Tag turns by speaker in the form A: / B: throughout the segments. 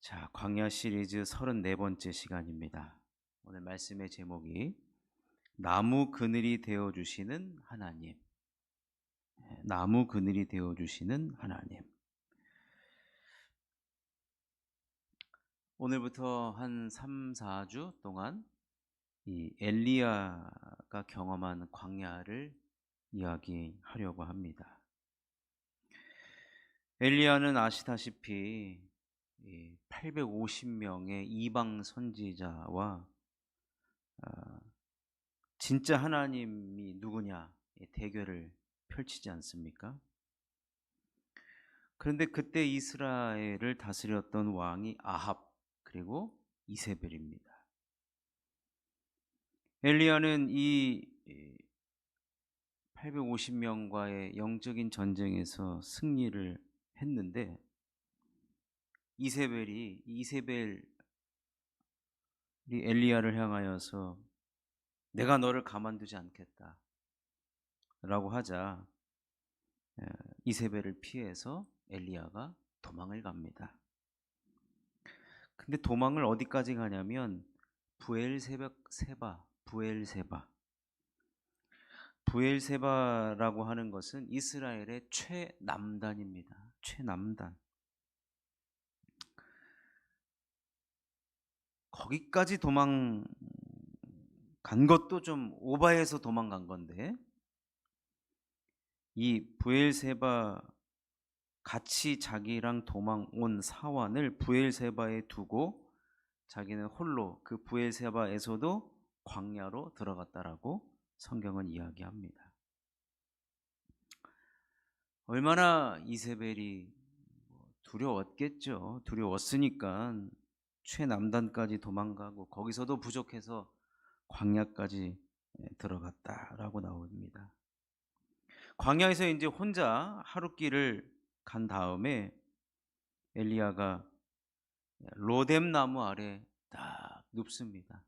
A: 자, 광야 시리즈 34번째 시간입니다. 오늘 말씀의 제목이 나무 그늘이 되어 주시는 하나님. 나무 그늘이 되어 주시는 하나님. 오늘부터 한 3, 4주 동안 이 엘리야가 경험한 광야를 이야기하려고 합니다. 엘리야는 아시다시피 850명의 이방 선지자와 진짜 하나님이 누구냐 대결을 펼치지 않습니까? 그런데 그때 이스라엘을 다스렸던 왕이 아합 그리고 이세벨입니다. 엘리야는 이 850명과의 영적인 전쟁에서 승리를 했는데 이세벨이 엘리야를 향하여서 내가 너를 가만두지 않겠다 라고 하자 이세벨을 피해서 엘리야가 도망을 갑니다. 근데 도망을 어디까지 가냐면 부엘세바라고 하는 것은 이스라엘의 최남단입니다. 최남단. 거기까지 도망간 것도 좀 오바해서 도망간 건데 이 부엘세바 같이 자기랑 도망 온 사환을 부엘세바에 두고 자기는 홀로 그 부엘세바에서도 광야로 들어갔다라고 성경은 이야기합니다. 얼마나 이세벨이 두려웠겠죠. 두려웠으니까 최남단까지 도망가고 거기서도 부족해서 광야까지 들어갔다라고 나옵니다. 광야에서 이제 혼자 하룻길을 간 다음에 엘리야가 로뎀 나무 아래 딱 눕습니다.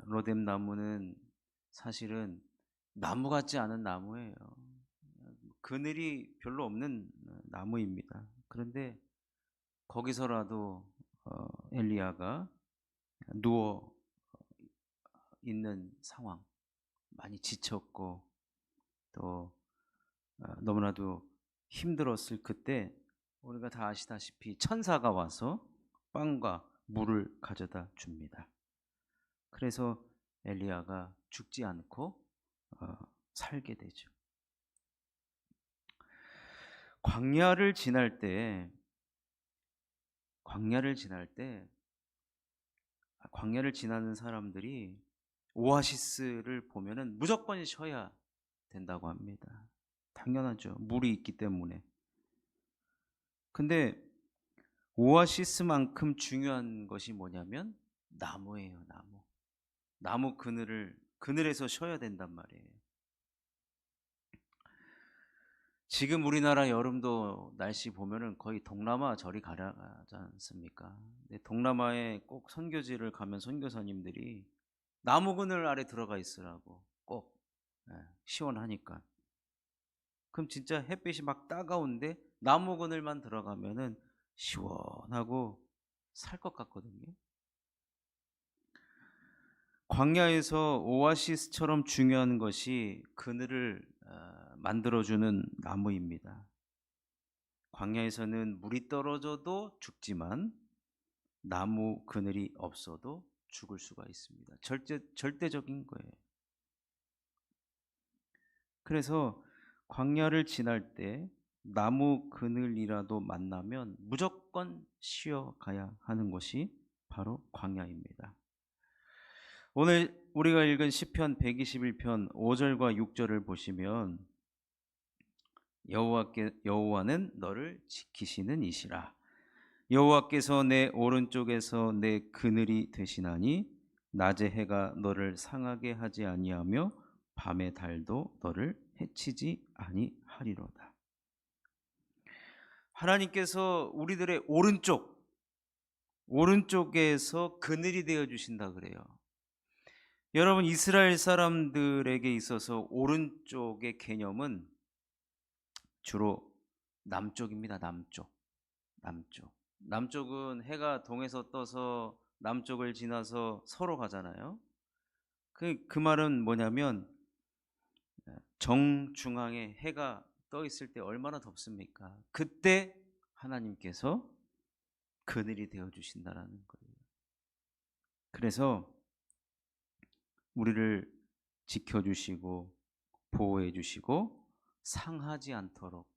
A: 로뎀 나무는 사실은 나무 같지 않은 나무예요. 그늘이 별로 없는 나무입니다. 그런데 거기서라도 엘리야가 누워 있는 상황, 많이 지쳤고 또 너무나도 힘들었을 그때 우리가 다 아시다시피 천사가 와서 빵과 물을 가져다 줍니다. 그래서 엘리야가 죽지 않고 살게 되죠. 광야를 지날 때 광야를 지나는 사람들이 오아시스를 보면은 무조건 쉬어야 된다고 합니다. 당연하죠. 물이 있기 때문에. 근데 오아시스만큼 중요한 것이 뭐냐면 나무예요, 나무. 나무 그늘에서 쉬어야 된단 말이에요. 지금 우리나라 여름도 날씨 보면은 거의 동남아 저리 가지 않습니까? 근데 동남아에 꼭 선교지를 가면 선교사님들이 나무 그늘 아래 들어가 있으라고 꼭 시원하니까. 그럼 진짜 햇빛이 막 따가운데 나무 그늘만 들어가면은 시원하고 살 것 같거든요. 광야에서 오아시스처럼 중요한 것이 그늘을 만들어주는 나무입니다. 광야에서는 물이 떨어져도 죽지만 나무 그늘이 없어도 죽을 수가 있습니다. 절대적인 거예요. 그래서 광야를 지날 때 나무 그늘이라도 만나면 무조건 쉬어가야 하는 것이 바로 광야입니다. 오늘 우리가 읽은 시편 121편 5절과 6절을 보시면 여호와는 너를 지키시는 이시라. 여호와께서 내 오른쪽에서 내 그늘이 되시나니 낮의 해가 너를 상하게 하지 아니하며 밤의 달도 너를 해치지 아니하리로다. 하나님께서 우리들의 오른쪽에서 그늘이 되어 주신다 그래요. 여러분, 이스라엘 사람들에게 있어서 오른쪽의 개념은 주로 남쪽입니다. 남쪽. 남쪽. 남쪽은 해가 동에서 떠서 남쪽을 지나서 서로 가잖아요. 그 말은 뭐냐면 정중앙에 해가 떠 있을 때 얼마나 덥습니까? 그때 하나님께서 그늘이 되어 주신다라는 거예요. 그래서 우리를 지켜 주시고 보호해 주시고 상하지 않도록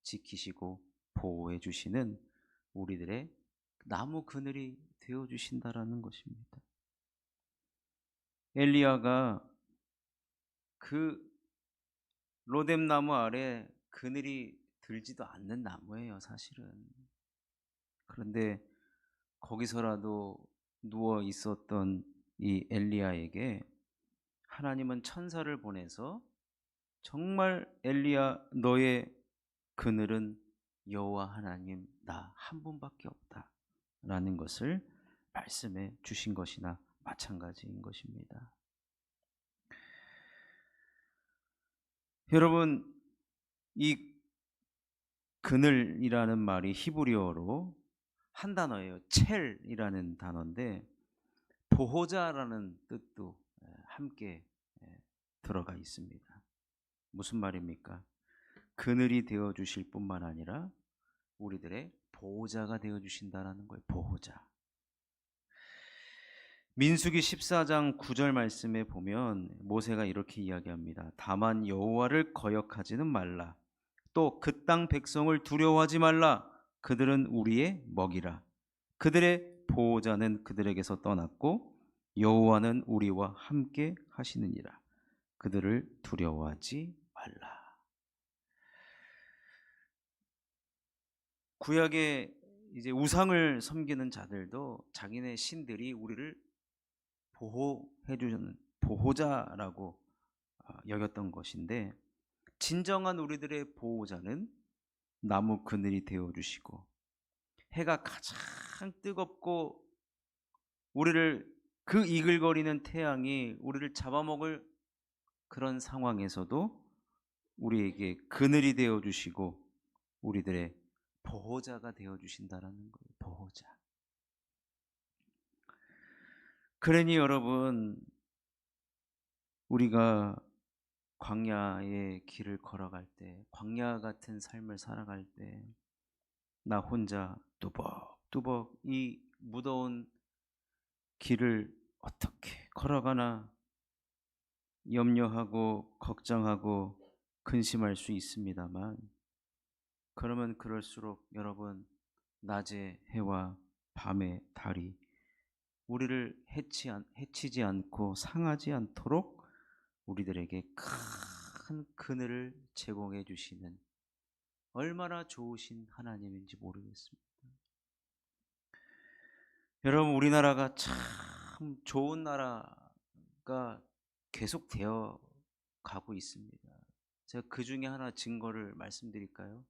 A: 지키시고 보호해 주시는 우리들의 나무 그늘이 되어 주신다라는 것입니다. 엘리야가 그 로뎀 나무 아래 그늘이 들지도 않는 나무예요, 사실은. 그런데 거기서라도 누워 있었던 이 엘리야에게 하나님은 천사를 보내서 정말 엘리야 너의 그늘은 여호와 하나님 나 한 분밖에 없다라는 것을 말씀해 주신 것이나 마찬가지인 것입니다. 여러분, 이 그늘이라는 말이 히브리어로 한 단어예요. 첼이라는 단어인데 보호자라는 뜻도 함께 들어가 있습니다. 무슨 말입니까? 그늘이 되어 주실 뿐만 아니라 우리들의 보호자가 되어 주신다라는 거예요. 보호자. 민수기 14장 9절 말씀에 보면 모세가 이렇게 이야기합니다. 다만 여호와를 거역하지는 말라. 또 그 땅 백성을 두려워하지 말라. 그들은 우리의 먹이라. 그들의 보호자는 그들에게서 떠났고 여호와는 우리와 함께 하시느니라. 그들을 두려워하지 말라. 구약에 이제 우상을 섬기는 자들도 자기네 신들이 우리를 보호해 주는 보호자라고 여겼던 것인데 진정한 우리들의 보호자는 나무 그늘이 되어 주시고 해가 가장 뜨겁고 우리를 그 이글거리는 태양이 우리를 잡아먹을 그런 상황에서도 우리에게 그늘이 되어 주시고 우리들의 보호자가 되어 주신다라는 거예요. 보호자. 그러니 여러분 우리가 광야의 길을 걸어갈 때 광야 같은 삶을 살아갈 때 나 혼자 뚜벅뚜벅 이 무더운 길을 어떻게 걸어가나 염려하고 걱정하고 근심할 수 있습니다만 그러면 그럴수록 여러분 낮의 해와 밤의 달이 우리를 해치지 않고 상하지 않도록 우리들에게 큰 그늘을 제공해 주시는 얼마나 좋으신 하나님인지 모르겠습니다. 여러분 우리나라가 참 좋은 나라가 계속 되어 가고 있습니다. 제가 그 중에 하나 증거를 말씀드릴까요?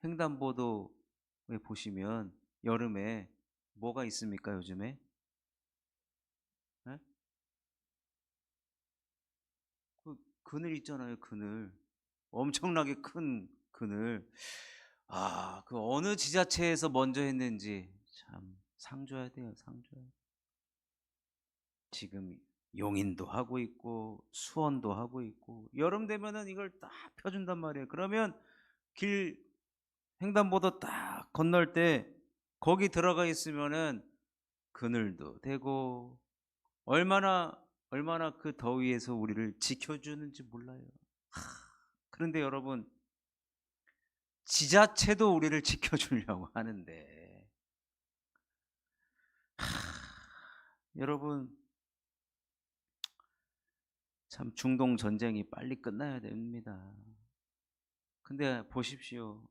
A: 횡단보도에 보시면 여름에 뭐가 있습니까 요즘에? 네? 그 그늘 있잖아요 그늘. 엄청나게 큰 그늘. 그 어느 지자체에서 먼저 했는지 참 상 줘야 돼요. 상 줘야 돼요. 지금 용인도 하고 있고 수원도 하고 있고 여름 되면은 이걸 딱 펴준단 말이에요. 그러면 길 횡단보도 딱 건널 때 거기 들어가 있으면은 그늘도 되고 얼마나 그 더위에서 우리를 지켜주는지 몰라요. 그런데 여러분 지자체도 우리를 지켜주려고 하는데 여러분 참 중동 전쟁이 빨리 끝나야 됩니다. 근데 보십시오.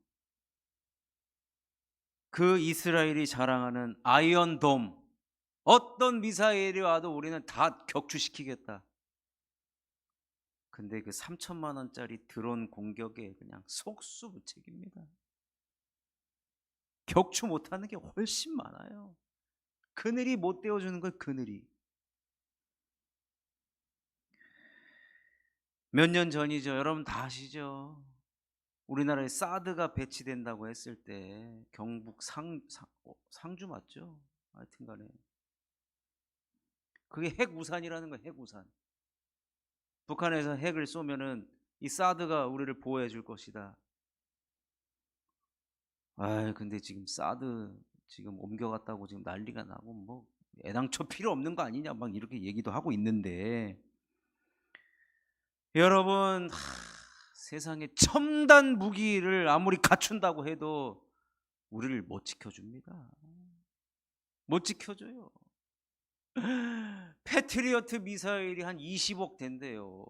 A: 그 이스라엘이 자랑하는 아이언돔 어떤 미사일이 와도 우리는 다 격추시키겠다. 근데 그 3천만 원짜리 드론 공격에 그냥 속수무책입니다. 격추 못하는 게 훨씬 많아요. 그늘이 못 떼어주는 거예요. 그늘이. 몇 년 전이죠. 여러분 다 아시죠? 우리나라에 사드가 배치된다고 했을 때 경북 상주 맞죠? 하여튼 간에 그게 핵우산이라는 거예요. 핵우산. 북한에서 핵을 쏘면은 이 사드가 우리를 보호해 줄 것이다. 근데 지금 사드 지금 옮겨갔다고 지금 난리가 나고 뭐 애당초 필요 없는 거 아니냐 막 이렇게 얘기도 하고 있는데, 여러분, 세상에 첨단 무기를 아무리 갖춘다고 해도 우리를 못 지켜줍니다. 못 지켜줘요. 패트리어트 미사일이 한 20억 된대요.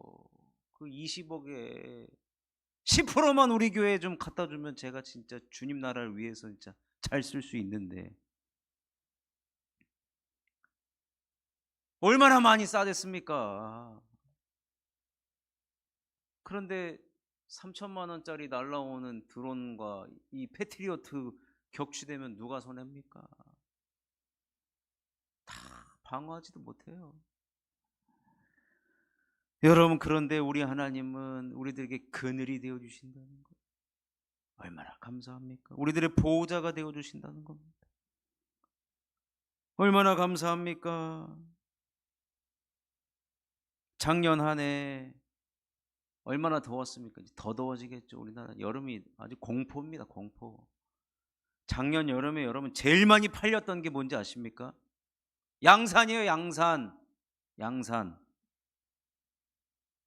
A: 그 20억에 10%만 우리 교회에 좀 갖다 주면 제가 진짜 주님 나라를 위해서 진짜 잘 쓸 수 있는데, 얼마나 많이 싸댔습니까? 그런데 3천만 원짜리 날라오는 드론과 이 패트리어트 격추되면 누가 손해입니까? 다 방어하지도 못해요. 여러분, 그런데 우리 하나님은 우리들에게 그늘이 되어 주신다는 것, 얼마나 감사합니까? 우리들의 보호자가 되어 주신다는 겁니다. 얼마나 감사합니까? 작년 한 해 얼마나 더웠습니까? 더 더워지겠죠. 우리나라 여름이 아주 공포입니다. 공포. 작년 여름에 여러분 제일 많이 팔렸던 게 뭔지 아십니까? 양산이에요. 양산. 양산.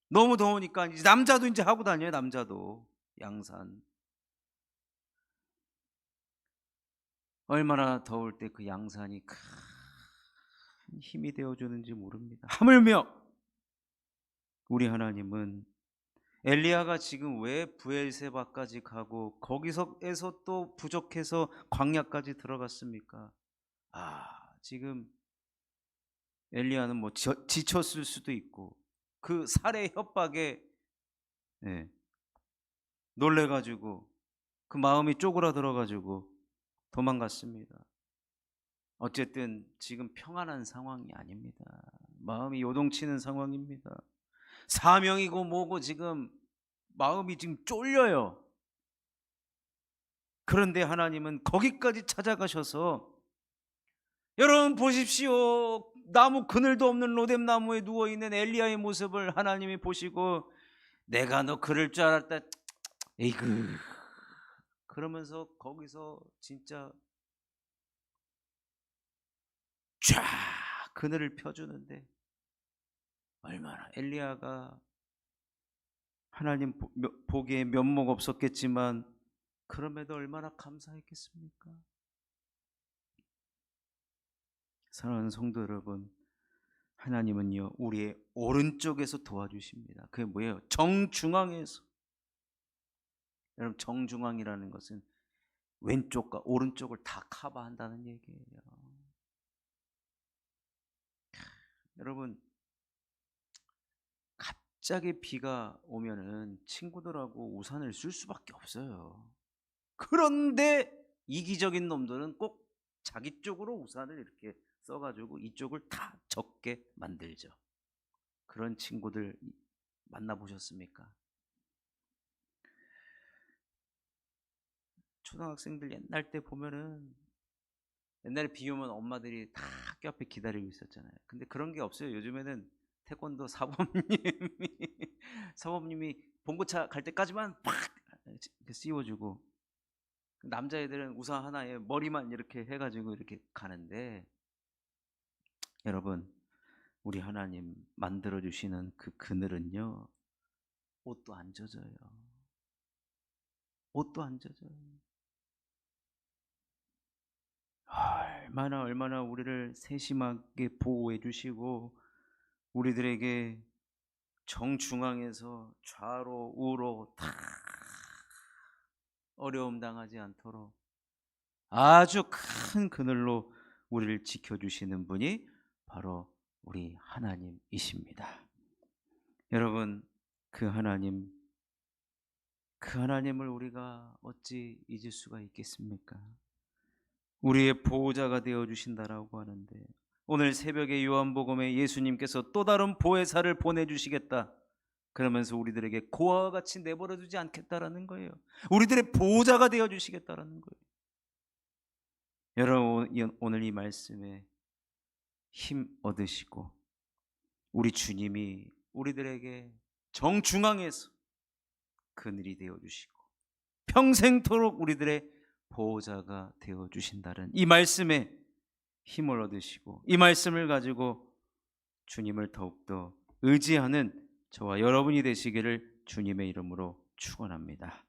A: 너무 더우니까 이제 남자도 이제 하고 다녀요. 남자도 양산. 얼마나 더울 때 그 양산이 큰 힘이 되어주는지 모릅니다. 하물며 우리 하나님은 엘리야가 지금 왜 브엘세바까지 가고 거기서에서 또 부족해서 광야까지 들어갔습니까? 지금 엘리야는 뭐 지쳤을 수도 있고 그 살해 협박에 놀래가지고 그 마음이 쪼그라들어가지고 도망갔습니다. 어쨌든 지금 평안한 상황이 아닙니다. 마음이 요동치는 상황입니다. 사명이고 뭐고 지금 마음이 지금 쫄려요. 그런데 하나님은 거기까지 찾아가셔서, 여러분 보십시오. 나무 그늘도 없는 로뎀 나무에 누워있는 엘리야의 모습을 하나님이 보시고, 내가 너 그럴 줄 알았다. 에이그. 그러면서 거기서 진짜 쫙 그늘을 펴주는데, 얼마나 엘리야가 하나님 보기에 면목 없었겠지만 그럼에도 얼마나 감사했겠습니까? 사랑하는 성도 여러분, 하나님은요 우리의 오른쪽에서 도와주십니다. 그게 뭐예요? 정중앙에서. 여러분, 정중앙이라는 것은 왼쪽과 오른쪽을 다 커버한다는 얘기예요. 여러분, 갑자기 비가 오면은 친구들하고 우산을 쓸 수밖에 없어요. 그런데 이기적인 놈들은 꼭 자기 쪽으로 우산을 이렇게 써가지고 이쪽을 다 적게 만들죠. 그런 친구들 만나보셨습니까? 초등학생들 옛날 때 보면은, 옛날에 비 오면 엄마들이 다 학교 앞에 기다리고 있었잖아요. 근데 그런 게 없어요. 요즘에는 태권도 사범님이 봉고차 갈 때까지만 팍 씌워주고, 남자애들은 우산 하나에 머리만 이렇게 해가지고 이렇게 가는데, 여러분, 우리 하나님 만들어주시는 그 그늘은요 옷도 안 젖어요. 옷도 안 젖어요. 얼마나 우리를 세심하게 보호해 주시고, 우리들에게 정중앙에서 좌로 우로 다 어려움 당하지 않도록 아주 큰 그늘로 우리를 지켜주시는 분이 바로 우리 하나님이십니다. 여러분, 그 하나님을 우리가 어찌 잊을 수가 있겠습니까? 우리의 보호자가 되어주신다라고 하는데, 오늘 새벽에 요한복음에 예수님께서 또 다른 보혜사를 보내주시겠다, 그러면서 우리들에게 고아와 같이 내버려 두지 않겠다라는 거예요. 우리들의 보호자가 되어 주시겠다라는 거예요. 여러분, 오늘 이 말씀에 힘 얻으시고 우리 주님이 우리들에게 정중앙에서 그늘이 되어 주시고 평생토록 우리들의 보호자가 되어 주신다는 이 말씀에 힘을 얻으시고 이 말씀을 가지고 주님을 더욱더 의지하는 저와 여러분이 되시기를 주님의 이름으로 축원합니다.